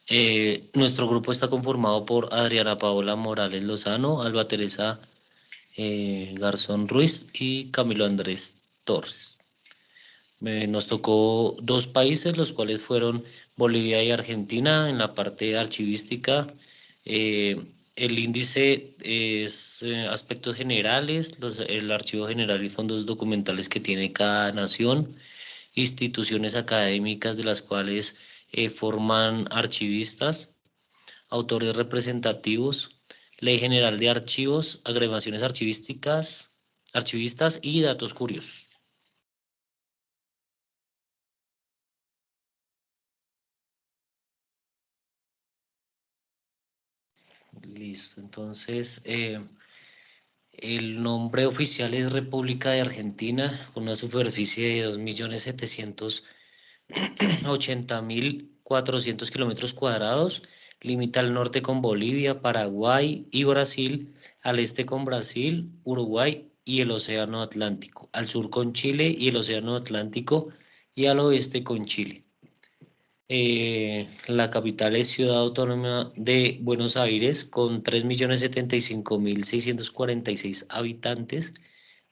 Nuestro grupo está conformado por Adriana Paola Morales Lozano, Alba Teresa Garzón Ruiz y Camilo Andrés Torres. Nos tocó dos países, los cuales fueron Bolivia y Argentina en la parte archivística. Eh, el índice es aspectos generales, el archivo general y fondos documentales que tiene cada nación, instituciones académicas de las cuales forman archivistas, autores representativos, ley general de archivos, agremaciones archivistas y datos curiosos. Listo, entonces el nombre oficial es República de Argentina, con una superficie de 2.780.400 kilómetros cuadrados. Limita al norte con Bolivia, Paraguay y Brasil, al este con Brasil, Uruguay y el Océano Atlántico, al sur con Chile y el Océano Atlántico y al oeste con Chile. La capital es Ciudad Autónoma de Buenos Aires con 3.075.646 habitantes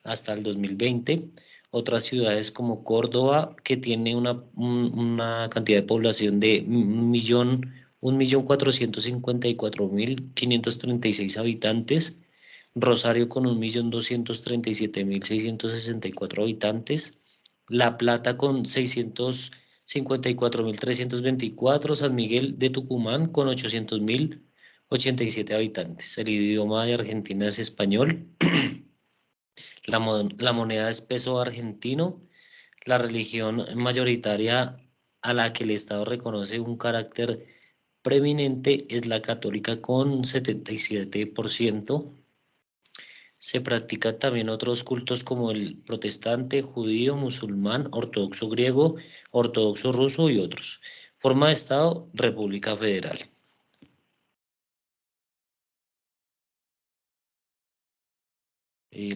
hasta el 2020. Otras ciudades como Córdoba, que tiene una cantidad de población de 1.454.536 habitantes. Rosario con 1.237.664 habitantes. La Plata con 654.324, San Miguel de Tucumán con 800.087 habitantes. El idioma de Argentina es español. La moneda es peso argentino. La religión mayoritaria a la que el Estado reconoce un carácter preeminente es la católica con 77%. Se practican también otros cultos como el protestante, judío, musulmán, ortodoxo griego, ortodoxo ruso y otros. Forma de Estado, República Federal.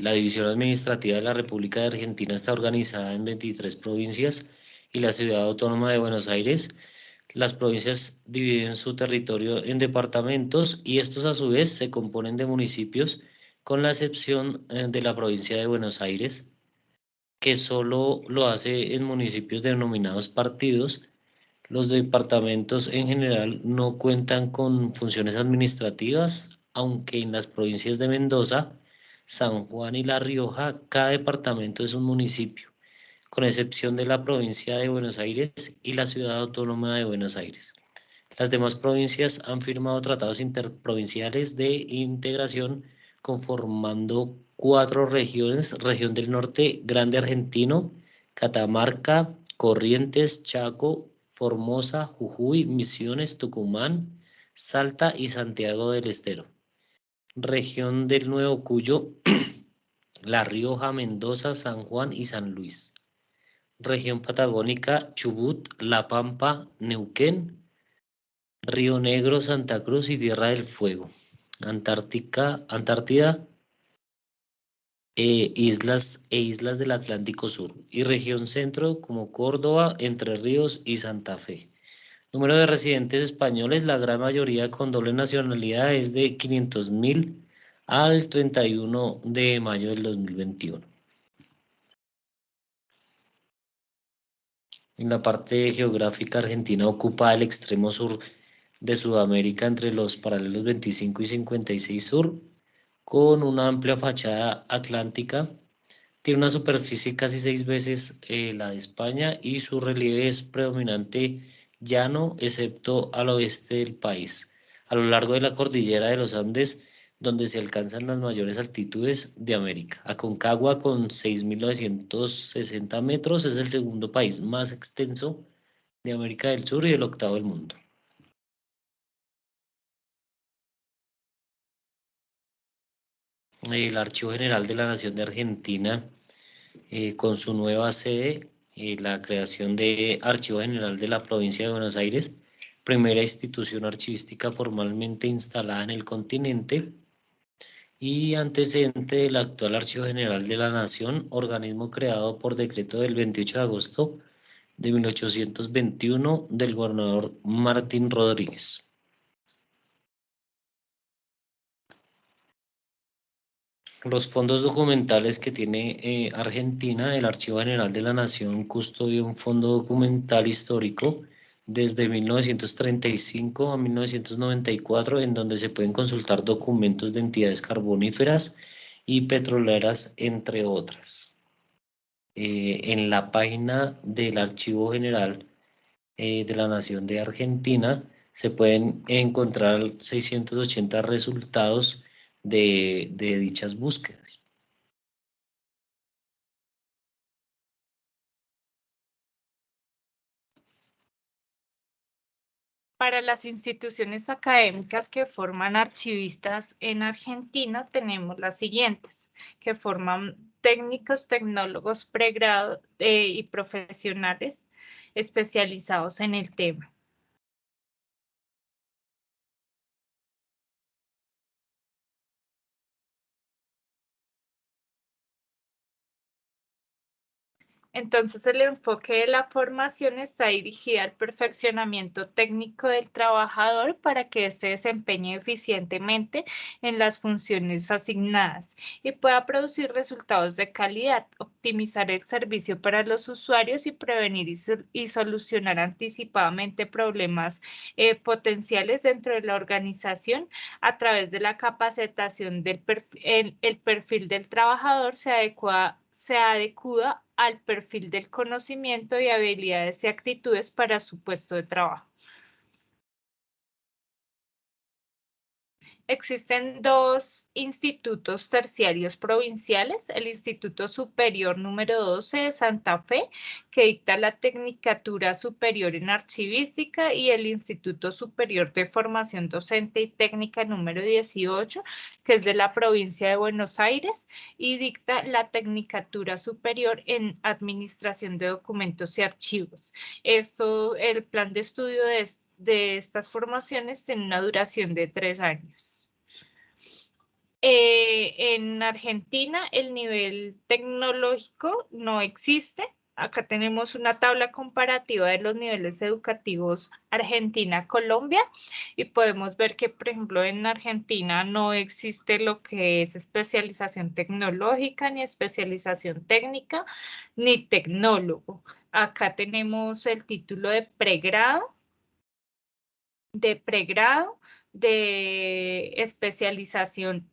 La división administrativa de la República de Argentina está organizada en 23 provincias y la ciudad autónoma de Buenos Aires. Las provincias dividen su territorio en departamentos y estos a su vez se componen de municipios, con la excepción de la provincia de Buenos Aires, que solo lo hace en municipios denominados partidos. Los departamentos en general no cuentan con funciones administrativas, aunque en las provincias de Mendoza, San Juan y La Rioja, cada departamento es un municipio, con excepción de la provincia de Buenos Aires y la ciudad autónoma de Buenos Aires. Las demás provincias han firmado tratados interprovinciales de integración conformando 4 regiones: Región del Norte, Grande Argentino, Catamarca, Corrientes, Chaco, Formosa, Jujuy, Misiones, Tucumán, Salta y Santiago del Estero. Región del Nuevo Cuyo, La Rioja, Mendoza, San Juan y San Luis. Región Patagónica, Chubut, La Pampa, Neuquén, Río Negro, Santa Cruz y Tierra del Fuego. Antártida, islas del Atlántico Sur. Y región centro como Córdoba, Entre Ríos y Santa Fe. Número de residentes españoles, la gran mayoría con doble nacionalidad, es de 500.000 al 31 de mayo del 2021. En la parte geográfica, Argentina ocupa el extremo sur de Sudamérica entre los paralelos 25 y 56 sur, con una amplia fachada atlántica. Tiene una superficie casi 6 veces la de España y su relieve es predominante llano, excepto al oeste del país, a lo largo de la cordillera de los Andes, donde se alcanzan las mayores altitudes de América. Aconcagua, con 6.960 metros, es el segundo país más extenso de América del Sur y el octavo del mundo. El Archivo General de la Nación de Argentina, con su nueva sede, la creación de Archivo General de la Provincia de Buenos Aires, primera institución archivística formalmente instalada en el continente y antecedente del actual Archivo General de la Nación, organismo creado por decreto del 28 de agosto de 1821 del gobernador Martín Rodríguez. Los fondos documentales que tiene Argentina, el Archivo General de la Nación custodia un fondo documental histórico desde 1935 a 1994, en donde se pueden consultar documentos de entidades carboníferas y petroleras, entre otras. En la página del Archivo General de la Nación de Argentina se pueden encontrar 680 resultados de dichas búsquedas. Para las instituciones académicas que forman archivistas en Argentina, tenemos las siguientes, que forman técnicos, tecnólogos, pregrado y profesionales especializados en el tema. Entonces, el enfoque de la formación está dirigida al perfeccionamiento técnico del trabajador para que éste desempeñe eficientemente en las funciones asignadas y pueda producir resultados de calidad, optimizar el servicio para los usuarios y prevenir y solucionar anticipadamente problemas potenciales dentro de la organización a través de la capacitación del el perfil del trabajador se adecua al perfil del conocimiento y habilidades y actitudes para su puesto de trabajo. Existen dos institutos terciarios provinciales, el Instituto Superior número 12 de Santa Fe, que dicta la Tecnicatura Superior en Archivística, y el Instituto Superior de Formación Docente y Técnica número 18, que es de la provincia de Buenos Aires, y dicta la Tecnicatura Superior en Administración de Documentos y Archivos. El plan de estudio de estas formaciones tiene una duración de 3 años. En Argentina el nivel tecnológico no existe. Acá tenemos una tabla comparativa de los niveles educativos Argentina-Colombia y podemos ver que, por ejemplo, en Argentina no existe lo que es especialización tecnológica, ni especialización técnica, ni tecnólogo. Acá tenemos el título de pregrado, de especialización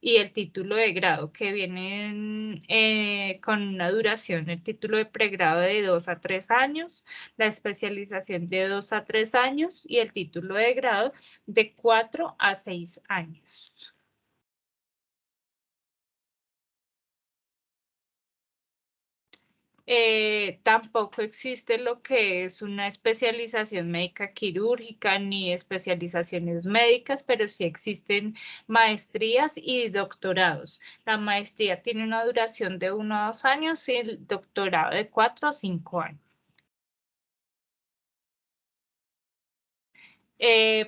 y el título de grado, que vienen con una duración, el título de pregrado de 2 a 3 años, la especialización de 2 a 3 años y el título de grado de 4 a 6 años. Tampoco existe lo que es una especialización médica quirúrgica ni especializaciones médicas, pero sí existen maestrías y doctorados. La maestría tiene una duración de 1 a 2 años y el doctorado de 4 a 5 años.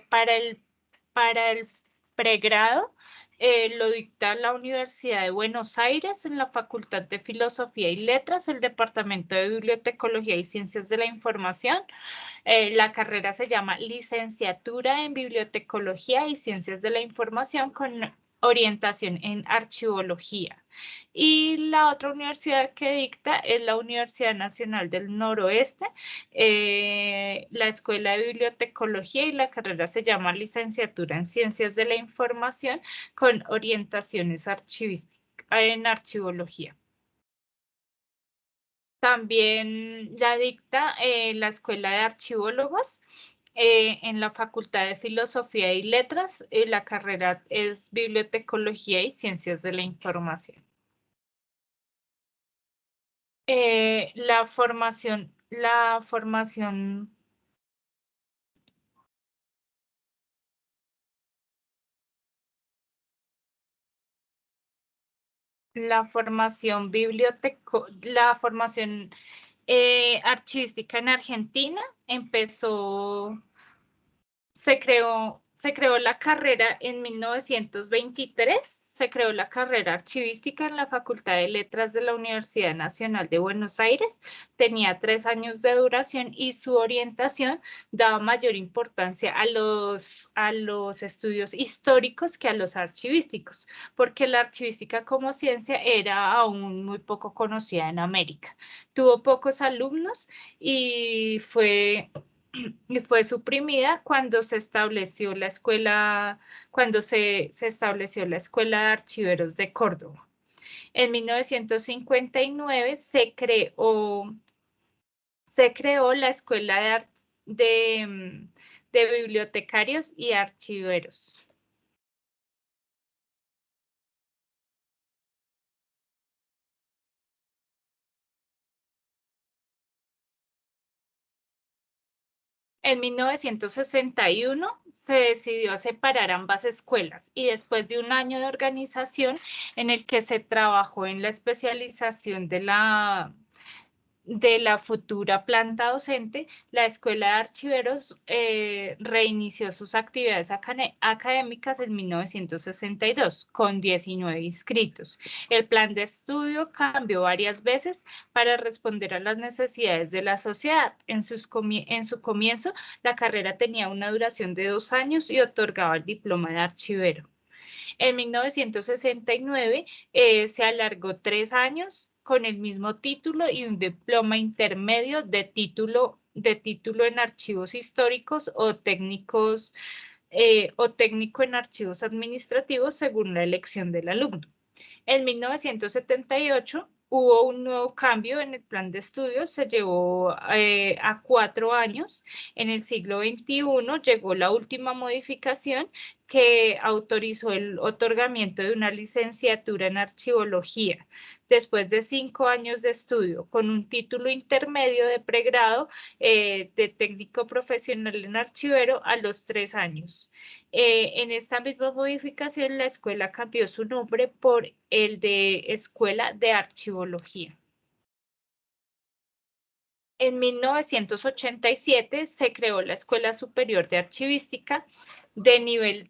Para el pregrado, lo dicta la Universidad de Buenos Aires en la Facultad de Filosofía y Letras, el Departamento de Bibliotecología y Ciencias de la Información. La carrera se llama Licenciatura en Bibliotecología y Ciencias de la Información con orientación en archivología. Y la otra universidad que dicta es la Universidad Nacional del Noroeste, la Escuela de Bibliotecología, y la carrera se llama Licenciatura en Ciencias de la Información con orientaciones en archivología. También la dicta la Escuela de Archivólogos en la Facultad de Filosofía y Letras. La carrera es Bibliotecología y Ciencias de la Información. La formación archivística en Argentina se creó se creó la carrera en 1923, se creó la carrera archivística en la Facultad de Letras de la Universidad Nacional de Buenos Aires. Tenía 3 años de duración y su orientación daba mayor importancia a los estudios históricos que a los archivísticos, porque la archivística como ciencia era aún muy poco conocida en América. Tuvo pocos alumnos y fue suprimida cuando se estableció la escuela, cuando se estableció la Escuela de Archiveros de Córdoba. En 1959 se creó la Escuela de Bibliotecarios y Archiveros. En 1961 se decidió separar ambas escuelas y después de un año de organización en el que se trabajó en la especialización de la futura planta docente, la Escuela de Archiveros reinició sus actividades académicas en 1962 con 19 inscritos. El plan de estudio cambió varias veces para responder a las necesidades de la sociedad. En su comienzo, la carrera tenía una duración de 2 años y otorgaba el diploma de archivero. En 1969 se alargó 3 años con el mismo título y un diploma intermedio de título en archivos históricos o técnico en archivos administrativos según la elección del alumno. En 1978 hubo un nuevo cambio en el plan de estudios, se llevó a 4 años. En el siglo XXI llegó la última modificación que autorizó el otorgamiento de una licenciatura en archivología después de 5 años de estudio con un título intermedio de pregrado de técnico profesional en archivero a los 3 años. En esta misma modificación, la escuela cambió su nombre por el de Escuela de Archivología. En 1987 se creó la Escuela Superior de Archivística de nivel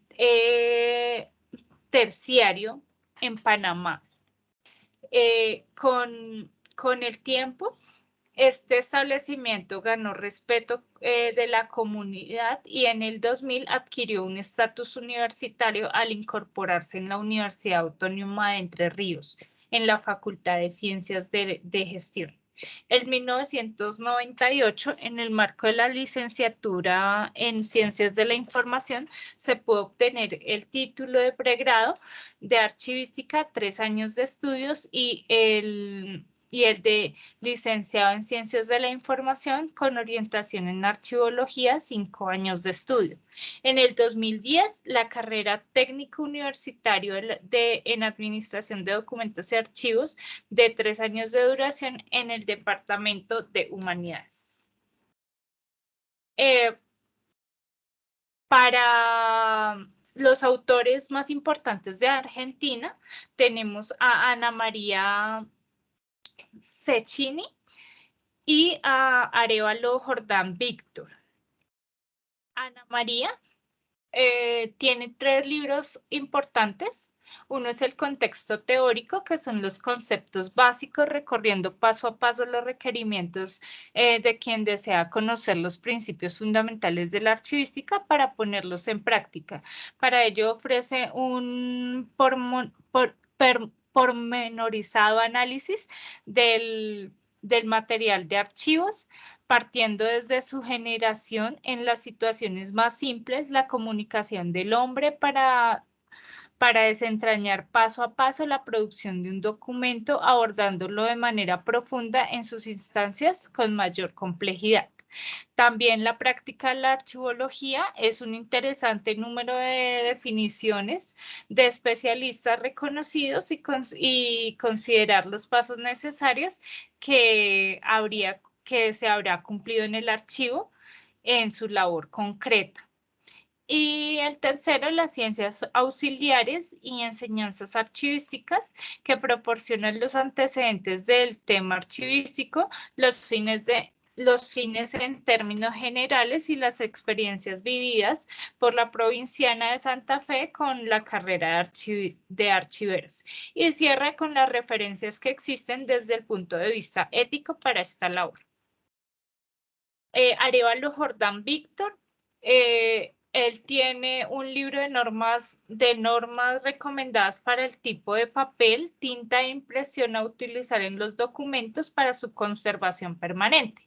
terciario en Panamá. Con el tiempo, este establecimiento ganó respeto de la comunidad y en el 2000 adquirió un estatus universitario al incorporarse en la Universidad Autónoma de Entre Ríos, en la Facultad de Ciencias de Gestión. En 1998, en el marco de la licenciatura en Ciencias de la Información, se pudo obtener el título de pregrado de archivística, 3 años de estudios y el de licenciado en Ciencias de la Información con orientación en Archivología, 5 años de estudio. En el 2010, la carrera técnico universitario en Administración de Documentos y Archivos de 3 años de duración en el Departamento de Humanidades. Para los autores más importantes de Argentina, tenemos a Ana María Cecchini y a Arévalo Jordán Víctor. Ana María tiene 3 libros importantes. Uno es el contexto teórico, que son los conceptos básicos, recorriendo paso a paso los requerimientos de quien desea conocer los principios fundamentales de la archivística para ponerlos en práctica. Para ello ofrece un pormenorizado análisis del material de archivos, partiendo desde su generación en las situaciones más simples, la comunicación del hombre para desentrañar paso a paso la producción de un documento, abordándolo de manera profunda en sus instancias con mayor complejidad. También la práctica de la archivología es un interesante número de definiciones de especialistas reconocidos y considerar los pasos necesarios que se habrá cumplido en el archivo en su labor concreta. Y el tercero, las ciencias auxiliares y enseñanzas archivísticas que proporcionan los antecedentes del tema archivístico, los fines de los fines en términos generales y las experiencias vividas por la provinciana de Santa Fe con la carrera de archiveros. Y cierra con las referencias que existen desde el punto de vista ético para esta labor. Arévalo Jordán Víctor, él tiene un libro de normas recomendadas para el tipo de papel, tinta e impresión a utilizar en los documentos para su conservación permanente.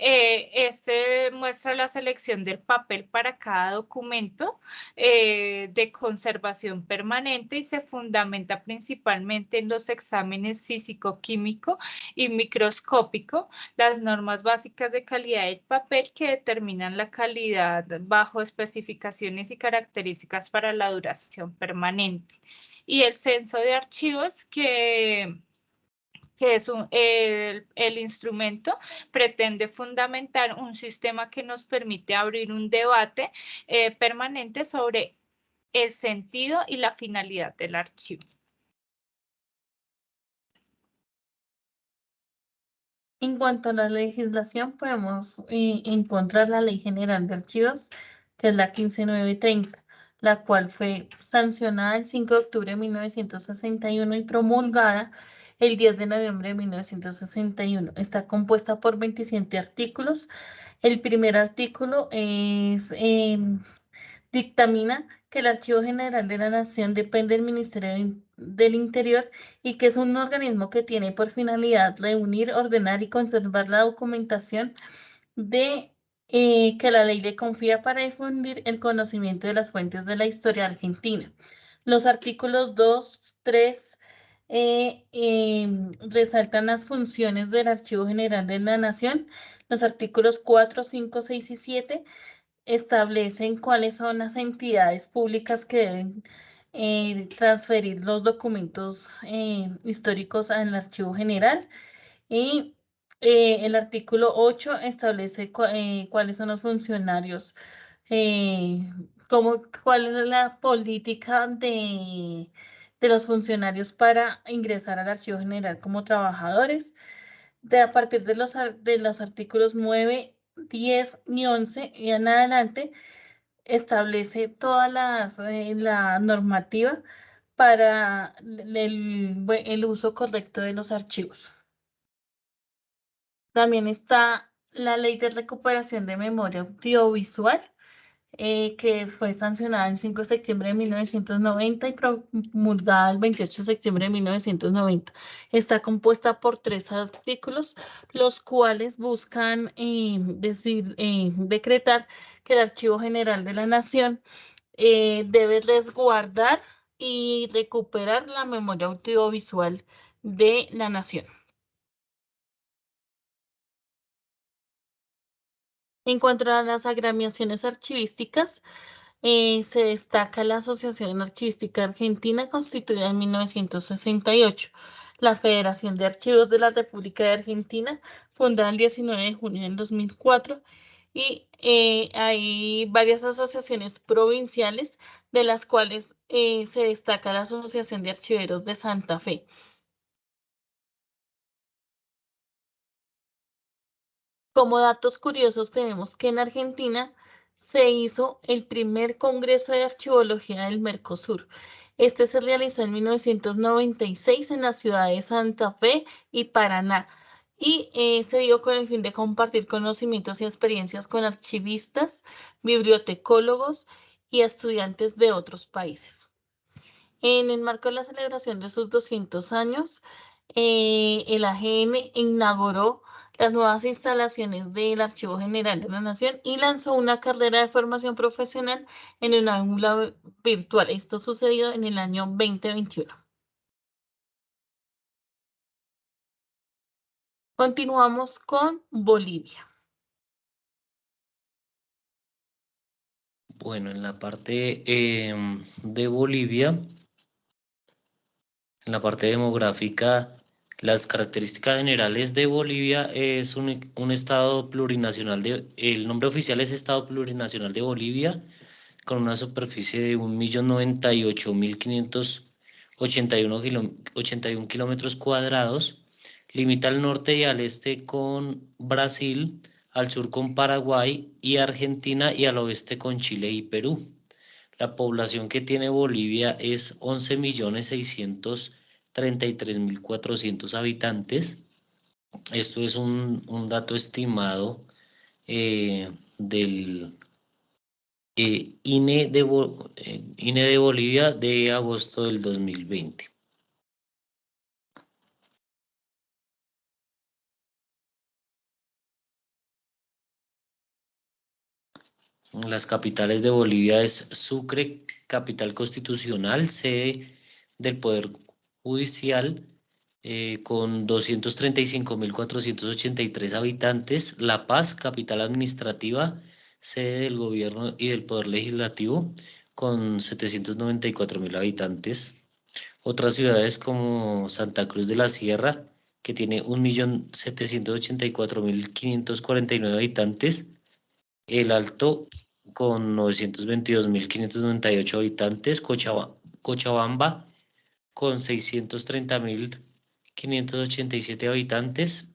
Este muestra la selección del papel para cada documento de conservación permanente y se fundamenta principalmente en los exámenes físico-químico y microscópico, las normas básicas de calidad del papel que determinan la calidad bajo especificaciones y características para la duración permanente. Y el censo de archivos que es el instrumento, pretende fundamentar un sistema que nos permite abrir un debate permanente sobre el sentido y la finalidad del archivo. En cuanto a la legislación, podemos encontrar la Ley General de Archivos, que es la 15930, la cual fue sancionada el 5 de octubre de 1961 y promulgada el 10 de noviembre de 1961. Está compuesta por 27 artículos. El primer artículo dictamina que el Archivo General de la Nación depende del Ministerio del Interior y que es un organismo que tiene por finalidad reunir, ordenar y conservar la documentación de que la ley le confía para difundir el conocimiento de las fuentes de la historia argentina. Los artículos 2, 3 resaltan las funciones del Archivo General de la Nación. Los artículos 4, 5, 6 y 7 establecen cuáles son las entidades públicas que deben transferir los documentos históricos al Archivo General. Y el artículo 8 establece cuáles son los funcionarios, cuál es la política de los funcionarios para ingresar al Archivo General como trabajadores. A partir de los artículos 9, 10 y 11 y en adelante, establece toda la normativa para el uso correcto de los archivos. También está la Ley de Recuperación de Memoria Audiovisual, que fue sancionada el 5 de septiembre de 1990 y promulgada el 28 de septiembre de 1990. Está compuesta por 3 artículos, los cuales buscan decretar que el Archivo General de la Nación debe resguardar y recuperar la memoria audiovisual de la nación. En cuanto a las agremiaciones archivísticas, se destaca la Asociación Archivística Argentina, constituida en 1968, la Federación de Archivos de la República de Argentina, fundada el 19 de junio del 2004, y hay varias asociaciones provinciales, de las cuales se destaca la Asociación de Archiveros de Santa Fe. Como datos curiosos, tenemos que en Argentina se hizo el primer Congreso de Archivología del Mercosur. Este se realizó en 1996 en la ciudad de Santa Fe y Paraná y se dio con el fin de compartir conocimientos y experiencias con archivistas, bibliotecólogos y estudiantes de otros países. En el marco de la celebración de sus 200 años, el AGN inauguró las nuevas instalaciones del Archivo General de la Nación y lanzó una carrera de formación profesional en un aula virtual. Esto sucedió en el año 2021. Continuamos con Bolivia. Bueno, en la parte de Bolivia, en la parte demográfica, las características generales de Bolivia es un estado plurinacional el nombre oficial es Estado Plurinacional de Bolivia, con una superficie de 1.098.581 kilómetros cuadrados. Limita al norte y al este con Brasil, al sur con Paraguay y Argentina y al oeste con Chile y Perú. La población que tiene Bolivia es 11.633.400 habitantes. Esto es un dato estimado del INE de Bolivia de agosto del 2020. Las capitales de Bolivia es Sucre, capital constitucional, sede del Poder Judicial, con 235.483 habitantes. La Paz, capital administrativa, sede del gobierno y del Poder Legislativo, con 794.000 habitantes. Otras ciudades como Santa Cruz de la Sierra, que tiene 1.784.549 habitantes. El Alto, con 922.598 habitantes. Cochabamba, con 630.587 habitantes.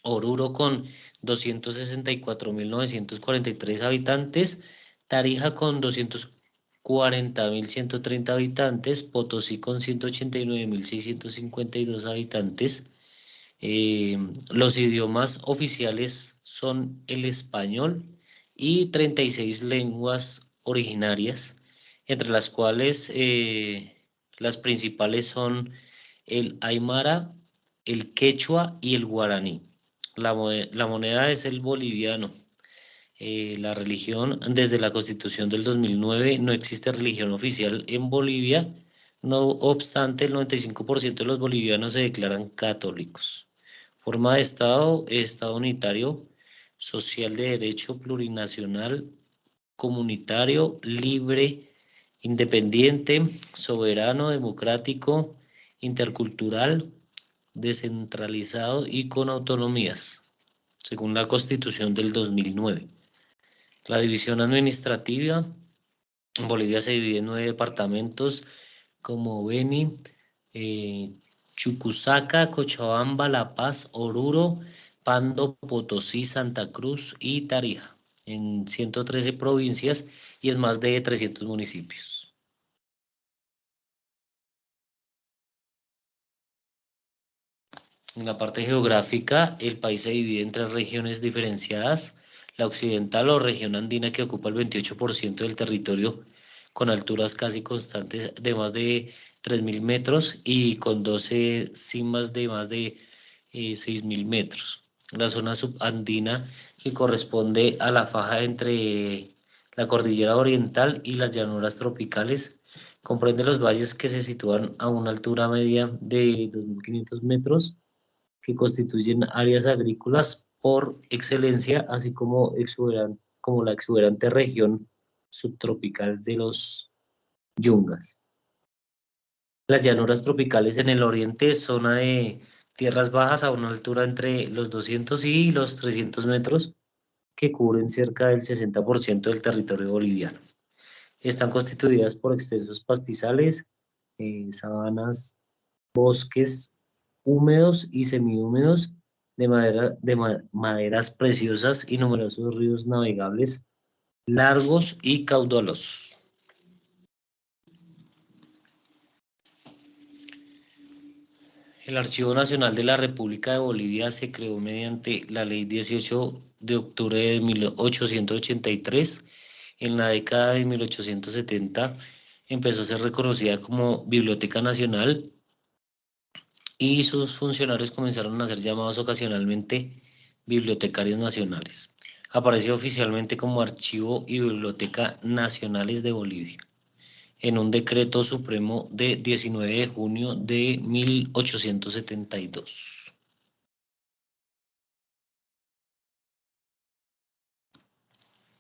Oruro, con 264.943 habitantes. Tarija, con 240.130 habitantes. Potosí, con 189.652 habitantes. Los idiomas oficiales son el español y 36 lenguas originarias, entre las cuales las principales son el aymara, el quechua y el guaraní. La moneda es el boliviano. La religión, desde la Constitución del 2009, no existe religión oficial en Bolivia. No obstante, el 95% de los bolivianos se declaran católicos. Forma de Estado unitario, social de derecho, plurinacional, comunitario, libre, independiente, soberano, democrático, intercultural, descentralizado y con autonomías, según la Constitución del 2009. La división administrativa, en Bolivia se divide en 9 departamentos como Beni, Chucusaca, Cochabamba, La Paz, Oruro, Pando, Potosí, Santa Cruz y Tarija, en 113 provincias y en más de 300 municipios. En la parte geográfica, el país se divide en 3 regiones diferenciadas: la occidental o región andina, que ocupa el 28% del territorio, con alturas casi constantes de más de 3.000 metros y con 12 cimas de más de 6.000 metros. La zona subandina, que corresponde a la faja entre la cordillera oriental y las llanuras tropicales, comprende los valles que se sitúan a una altura media de 2.500 metros, que constituyen áreas agrícolas por excelencia, así como la exuberante región subtropical de los Yungas. Las llanuras tropicales en el oriente, zona de tierras bajas a una altura entre los 200 y los 300 metros, que cubren cerca del 60% del territorio boliviano. Están constituidas por extensos pastizales, sabanas, bosques húmedos y semihúmedos de maderas preciosas y numerosos ríos navegables largos y caudalosos. El Archivo Nacional de la República de Bolivia se creó mediante la Ley 18 de octubre de 1883. En la década de 1870 empezó a ser reconocida como Biblioteca Nacional y sus funcionarios comenzaron a ser llamados ocasionalmente bibliotecarios nacionales. Apareció oficialmente como Archivo y Biblioteca Nacionales de Bolivia en un decreto supremo de 19 de junio de 1872.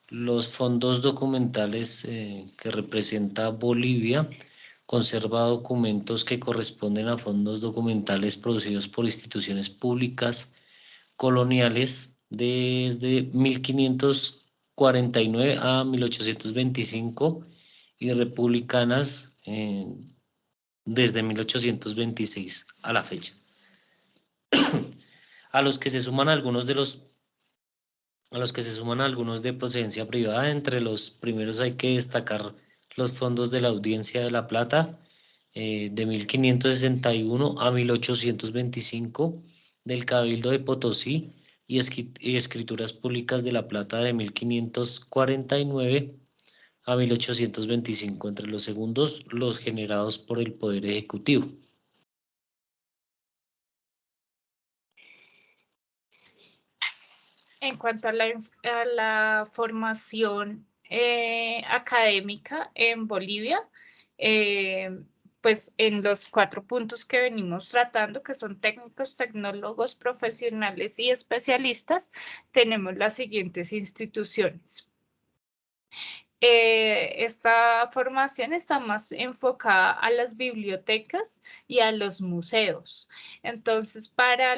Los fondos documentales que representa Bolivia conserva documentos que corresponden a fondos documentales producidos por instituciones públicas coloniales desde 1549 a 1825 y republicanas desde 1826 a la fecha. a los que se suman algunos de procedencia privada. Entre los primeros hay que destacar los fondos de la Audiencia de La Plata, de 1561 a 1825, del Cabildo de Potosí y Escrituras Públicas de La Plata de 1549 a 1825. Entre los segundos, los generados por el Poder Ejecutivo. En cuanto a la formación académica en Bolivia, pues en los 4 puntos que venimos tratando, que son técnicos, tecnólogos, profesionales y especialistas, tenemos las siguientes instituciones. Esta formación está más enfocada a las bibliotecas y a los museos. Entonces, para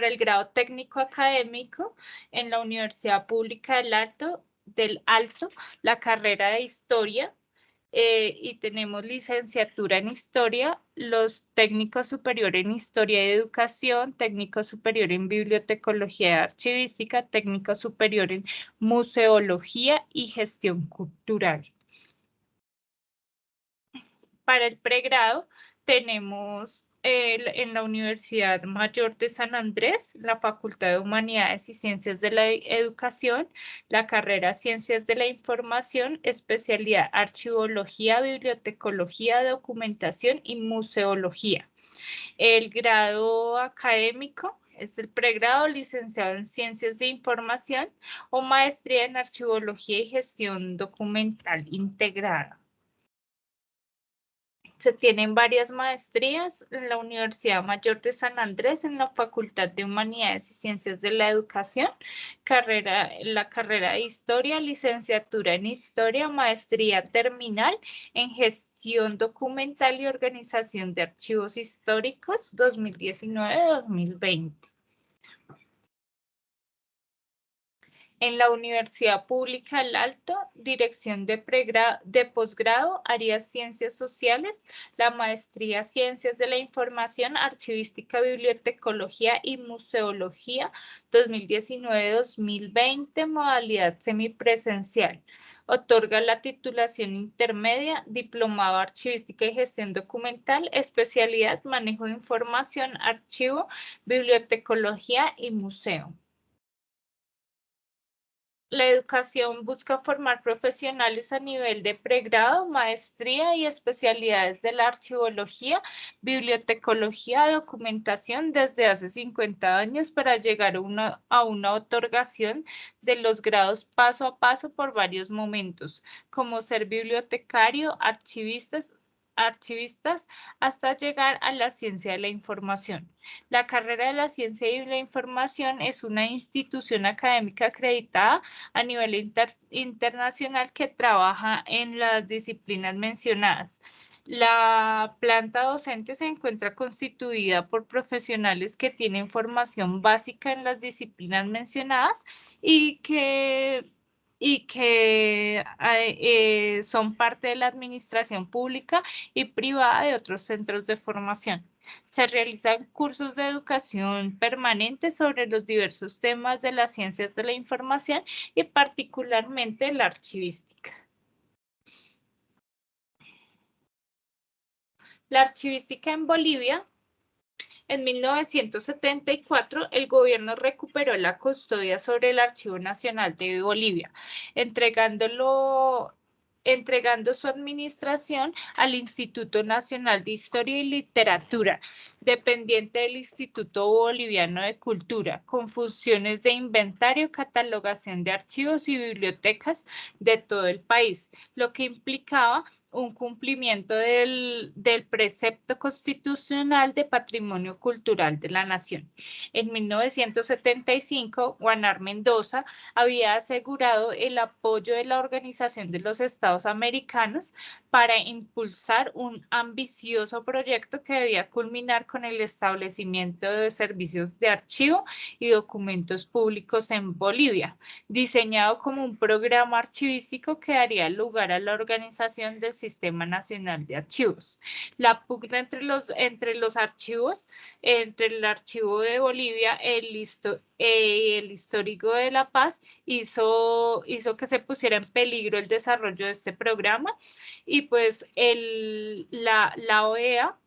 el grado técnico académico en la Universidad Pública del Alto, la carrera de Historia, y tenemos licenciatura en Historia, los técnicos superior en Historia y Educación, técnico superior en Bibliotecología y Archivística, técnico superior en Museología y Gestión Cultural. Para el pregrado tenemos en la Universidad Mayor de San Andrés, la Facultad de Humanidades y Ciencias de la Educación, la carrera Ciencias de la Información, especialidad Archivología, Bibliotecología, Documentación y Museología. El grado académico es el pregrado, licenciado en Ciencias de Información o maestría en Archivología y Gestión Documental Integrada. Se tienen varias maestrías en la Universidad Mayor de San Andrés, en la Facultad de Humanidades y Ciencias de la Educación, la carrera de Historia, licenciatura en Historia, maestría terminal en Gestión Documental y Organización de Archivos Históricos 2019-2020. En la Universidad Pública del Alto, Dirección de posgrado, área Ciencias Sociales, la maestría Ciencias de la Información, Archivística, Bibliotecología y Museología 2019-2020, modalidad semipresencial. Otorga la titulación intermedia, diplomado Archivística y Gestión Documental, especialidad Manejo de Información, Archivo, Bibliotecología y Museo. La educación busca formar profesionales a nivel de pregrado, maestría y especialidades de la archivología, bibliotecología, documentación desde hace 50 años para llegar a una otorgación de los grados paso a paso por varios momentos, como ser bibliotecario, archivistas, hasta llegar a la ciencia de la información. La carrera de la ciencia y la información es una institución académica acreditada a nivel internacional que trabaja en las disciplinas mencionadas. La planta docente se encuentra constituida por profesionales que tienen formación básica en las disciplinas mencionadas y que son parte de la administración pública y privada de otros centros de formación. Se realizan cursos de educación permanente sobre los diversos temas de las ciencias de la información y particularmente la archivística. La archivística en Bolivia. En 1974, el gobierno recuperó la custodia sobre el Archivo Nacional de Bolivia, entregando su administración al Instituto Nacional de Historia y Literatura, dependiente del Instituto Boliviano de Cultura, con funciones de inventario, catalogación de archivos y bibliotecas de todo el país, lo que implicaba un cumplimiento del precepto constitucional de patrimonio cultural de la nación. En 1975, Juanar Mendoza había asegurado el apoyo de la Organización de los Estados Americanos para impulsar un ambicioso proyecto que debía culminar con el establecimiento de servicios de archivo y documentos públicos en Bolivia, diseñado como un programa archivístico que daría lugar a la organización del Sistema Nacional de Archivos. La pugna entre los archivos, entre el archivo de Bolivia y el histórico de La Paz, hizo que se pusiera en peligro el desarrollo de este programa, y pues la OEA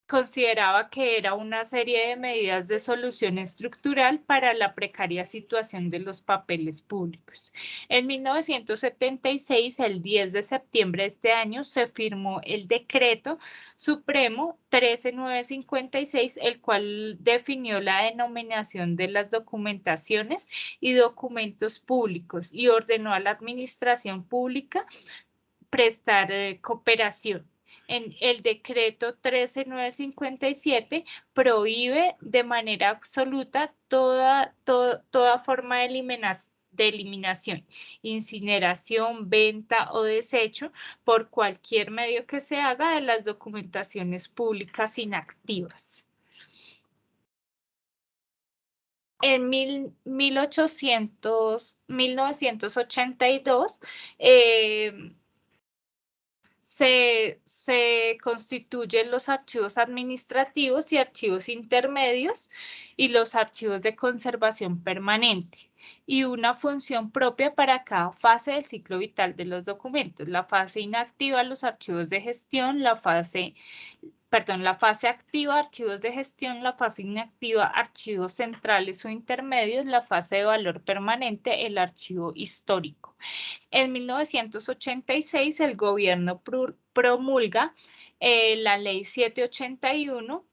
consideraba que era una serie de medidas de solución estructural para la precaria situación de los papeles públicos. En 1976, el 10 de septiembre de este año, se firmó el Decreto Supremo 13956, el cual definió la denominación de las documentaciones y documentos públicos y ordenó a la administración pública prestar cooperación. En el decreto 13957 prohíbe de manera absoluta toda forma de eliminación, incineración, venta o desecho por cualquier medio que se haga de las documentaciones públicas inactivas. En 1982, se constituyen los archivos administrativos y archivos intermedios y los archivos de conservación permanente, y una función propia para cada fase del ciclo vital de los documentos. La fase inactiva, los archivos de gestión, la fase activa, archivos de gestión; la fase inactiva, archivos centrales o intermedios; la fase de valor permanente, el archivo histórico. En 1986, el gobierno promulga la Ley 781,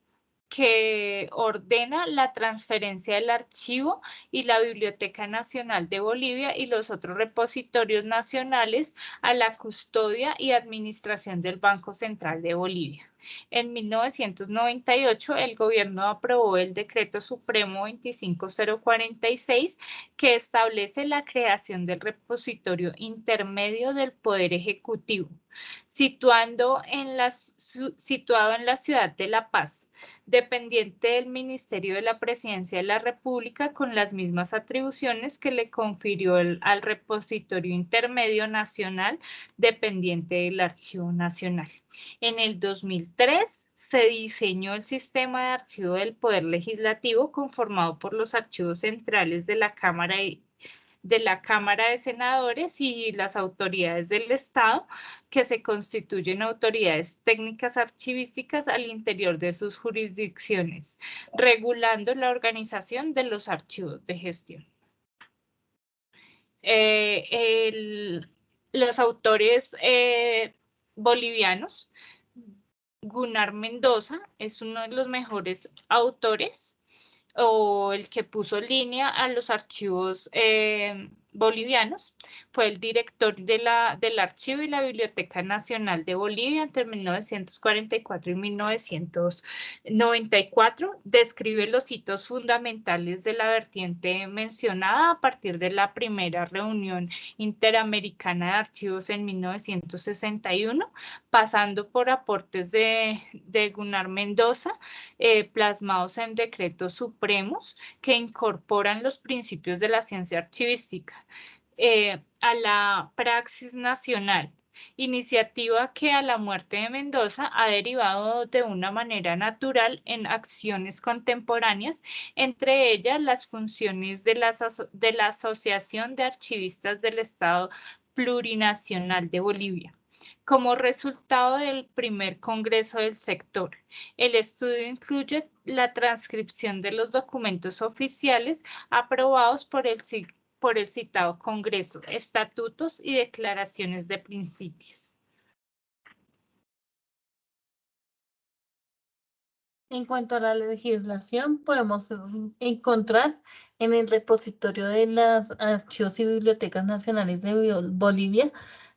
que ordena la transferencia del archivo y la Biblioteca Nacional de Bolivia y los otros repositorios nacionales a la custodia y administración del Banco Central de Bolivia. En 1998, el gobierno aprobó el Decreto Supremo 25046, que establece la creación del repositorio intermedio del Poder Ejecutivo, situado en la ciudad de La Paz, dependiente del Ministerio de la Presidencia de la República, con las mismas atribuciones que le confirió al Repositorio Intermedio Nacional, dependiente del Archivo Nacional. En el 2003 se diseñó el sistema de archivo del Poder Legislativo, conformado por los archivos centrales de la Cámara de Senadores y las autoridades del Estado, que se constituyen autoridades técnicas archivísticas al interior de sus jurisdicciones, regulando la organización de los archivos de gestión. Los autores bolivianos, Gunnar Mendoza es uno de los mejores autores, o el que puso línea a los archivos bolivianos. Fue el director del Archivo y la Biblioteca Nacional de Bolivia entre 1944 y 1994. Describe los hitos fundamentales de la vertiente mencionada a partir de la primera reunión interamericana de archivos en 1961, pasando por aportes de Gunnar Mendoza, plasmados en decretos supremos que incorporan los principios de la ciencia archivística a la praxis nacional, iniciativa que a la muerte de Mendoza ha derivado de una manera natural en acciones contemporáneas, entre ellas las funciones de la Asociación de Archivistas del Estado Plurinacional de Bolivia. Como resultado del primer congreso del sector, el estudio incluye la transcripción de los documentos oficiales aprobados por el citado congreso, estatutos y declaraciones de principios. En cuanto a la legislación, podemos encontrar en el repositorio de los Archivos y Bibliotecas Nacionales de Bolivia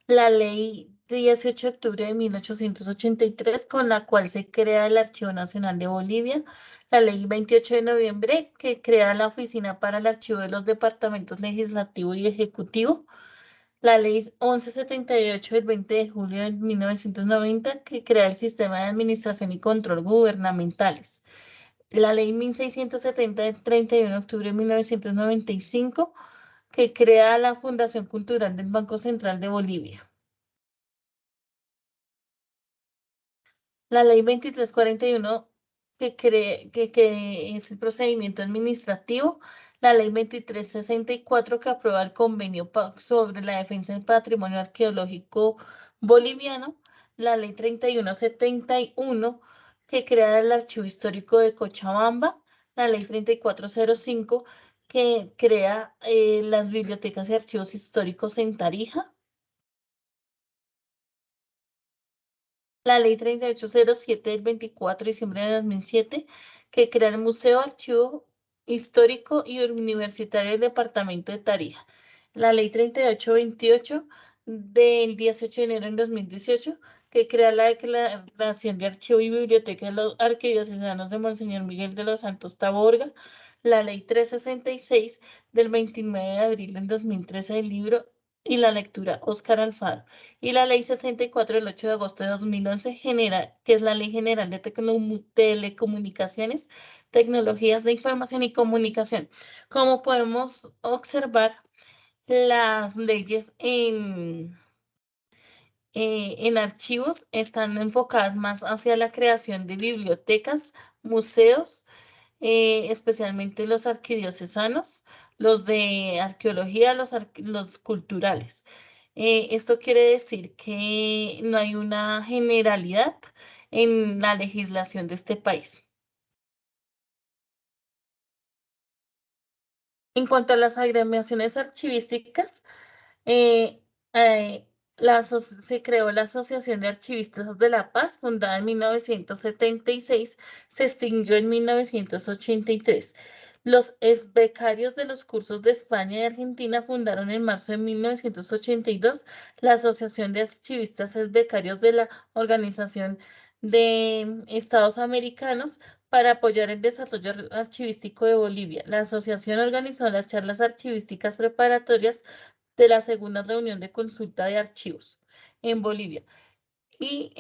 la Ley 18 de octubre de 1883, con la cual se crea el Archivo Nacional de Bolivia; la Ley 28 de noviembre, que crea la Oficina para el Archivo de los Departamentos Legislativo y Ejecutivo; La ley 1178 del 20 de julio de 1990 que crea el sistema de administración y control gubernamentales. La ley 1670 del 31 de octubre de 1995 que crea la Fundación Cultural del Banco Central de Bolivia. La ley 2341 que es el procedimiento administrativo. La ley 2364 que aprueba el convenio sobre la defensa del patrimonio arqueológico boliviano. La ley 3171 que crea el Archivo Histórico de Cochabamba. La ley 3405 que crea las bibliotecas y archivos históricos en Tarija. La ley 3807 del 24 de diciembre de 2007, que crea el Museo Archivo Histórico y Universitario del Departamento de Tarija. La ley 3828 del 18 de enero de 2018, que crea la Declaración de Archivo y Biblioteca de los Arquidiocesanos de Monseñor Miguel de los Santos Taborga. La ley 366 del 29 de abril del 2013 del libro y la lectura Óscar Alfaro. Y la ley 64 del 8 de agosto de 2011 que es la Ley General de Telecomunicaciones, Tecnologías de Información y Comunicación. Como podemos observar, las leyes en archivos están enfocadas más hacia la creación de bibliotecas, museos, especialmente los arquidiocesanos, los de arqueología, los culturales. Esto quiere decir que no hay una generalidad en la legislación de este país. En cuanto a las agremiaciones archivísticas, eh, eh, se creó la Asociación de Archivistas de La Paz, fundada en 1976, se extinguió en 1983. Los becarios de los cursos de España y Argentina fundaron en marzo de 1982 la Asociación de Archivistas Becarios de la Organización de Estados Americanos para apoyar el desarrollo archivístico de Bolivia. La asociación organizó las charlas archivísticas preparatorias de la segunda reunión de consulta de archivos en Bolivia. Y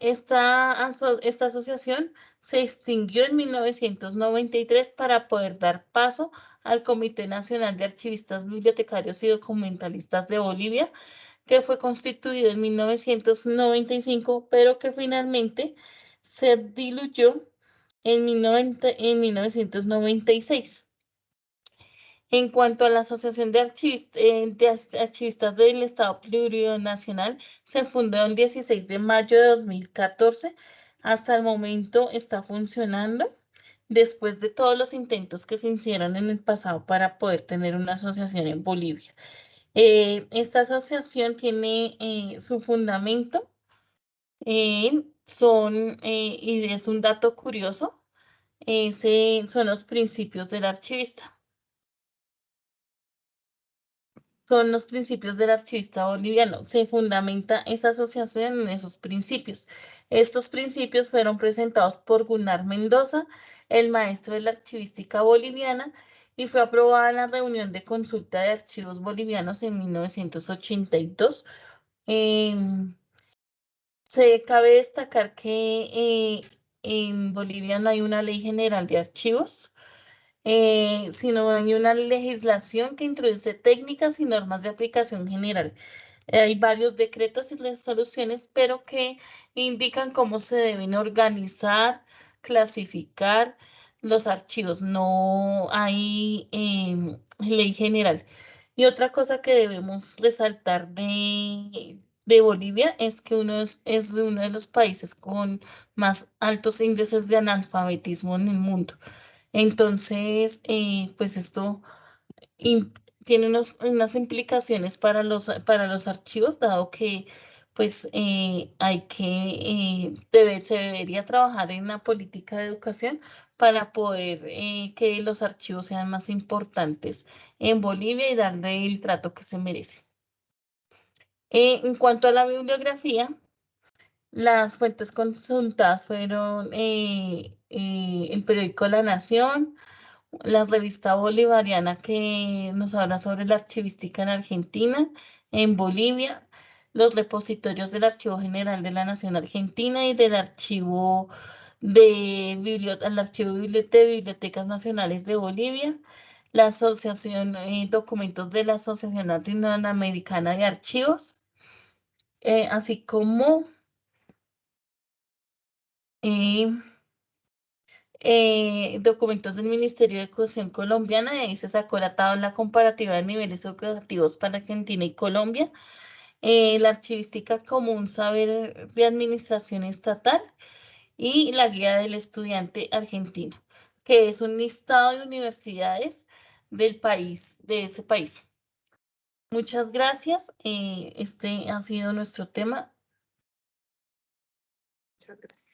esta asociación se extinguió en 1993 para poder dar paso al Comité Nacional de Archivistas, Bibliotecarios y Documentalistas de Bolivia, que fue constituido en 1995, pero que finalmente se diluyó en 1996. En cuanto a la Asociación de Archivistas del Estado Plurinacional, se fundó el 16 de mayo de 2014. Hasta el momento está funcionando después de todos los intentos que se hicieron en el pasado para poder tener una asociación en Bolivia. Esta asociación tiene su fundamento, y es un dato curioso, son los principios del archivista. Son los principios del archivista boliviano. Se fundamenta esa asociación en esos principios. Estos principios fueron presentados por Gunnar Mendoza, el maestro de la archivística boliviana, y fue aprobada en la reunión de consulta de archivos bolivianos en 1982. Se cabe destacar que en Bolivia no hay una ley general de archivos, sino hay una legislación que introduce técnicas y normas de aplicación general. Hay varios decretos y resoluciones, pero que indican cómo se deben organizar, clasificar los archivos. No hay ley general. Y otra cosa que debemos resaltar de Bolivia es que es uno de los países con más altos índices de analfabetismo en el mundo. Entonces, pues esto tiene unas implicaciones para los archivos, dado que pues se debería trabajar en la política de educación para poder que los archivos sean más importantes en Bolivia y darle el trato que se merece. En cuanto a la bibliografía, las fuentes consultadas fueron el periódico La Nación, la revista bolivariana que nos habla sobre la archivística en Argentina, en Bolivia, los repositorios del Archivo General de la Nación Argentina y del Archivo de Bibliotecas Nacionales de Bolivia, la Asociación, documentos de la Asociación Latinoamericana de Archivos, así como documentos del Ministerio de Educación colombiana, y ahí se sacó la tabla comparativa de niveles educativos para Argentina y Colombia, la archivística como un saber de administración estatal y la guía del estudiante argentino, que es un listado de universidades del país, de ese país. Muchas gracias. Este ha sido nuestro tema. Muchas gracias.